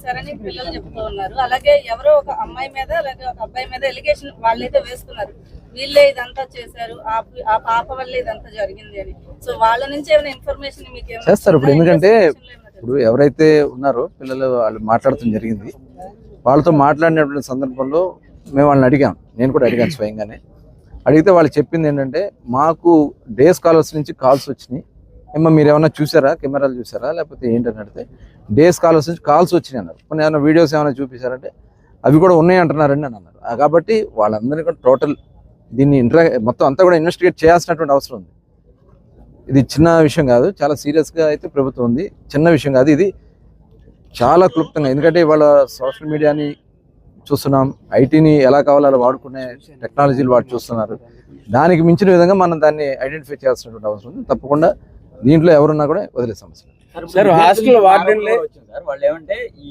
చేశారని పిల్లలు చెప్తూ ఉన్నారు. అలాగే ఎవరో ఒక అమ్మాయి మీద అలాగే ఒక అబ్బాయి మీద ఎలిగేషన్ వాళ్ళైతే వేస్తున్నారు, వీళ్ళే ఇదంతా చేశారు, ఆ పాప వల్ల ఇదంతా జరిగింది అని. సో వాళ్ళ నుంచి ఏమైనా ఇన్ఫర్మేషన్ మీకు చేస్తారు. ఇప్పుడు ఎందుకంటే ఇప్పుడు ఎవరైతే ఉన్నారో పిల్లలు వాళ్ళు మాట్లాడటం జరిగింది, వాళ్ళతో మాట్లాడినటువంటి సందర్భంలో మేము వాళ్ళని అడిగాం, నేను కూడా అడిగాను స్వయంగానే. అడిగితే వాళ్ళు చెప్పింది ఏంటంటే, మాకు డే స్కాలర్స్ నుంచి కాల్స్ వచ్చినాయి, ఏమో మీరు ఏమైనా చూసారా, కెమెరాలు చూసారా లేకపోతే ఏంటని అడిగితే డే స్కాలర్స్ నుంచి కాల్స్ వచ్చినాయి అన్నారు. కొన్ని ఏమైనా వీడియోస్ ఏమైనా చూపించారంటే అవి కూడా ఉన్నాయి అంటున్నారండి అని అన్నారు. కాబట్టి వాళ్ళందరినీ కూడా టోటల్ దీన్ని మొత్తం అంతా కూడా ఇన్వెస్టిగేట్ చేయాల్సినటువంటి అవసరం ఉంది. ఇది చిన్న విషయం కాదు, చాలా సీరియస్గా అయితే ప్రభుత్వం ఉంది. చిన్న విషయం కాదు, ఇది చాలా క్లుప్తంగా. ఎందుకంటే ఇవాళ సోషల్ మీడియాని చూస్తున్నాం, ఐటీని ఎలా కావాలో అలా వాడుకునే టెక్నాలజీలు వాడు చూస్తున్నారు. దానికి మించిన విధంగా మనం దాన్ని ఐడెంటిఫై చేయాల్సినటువంటి అవసరం ఉంది. తప్పకుండా దీంట్లో ఎవరున్నా కూడా వదిలే సమస్య. హాస్టల్ వార్డెన్లే వాళ్ళు ఏమంటే ఈ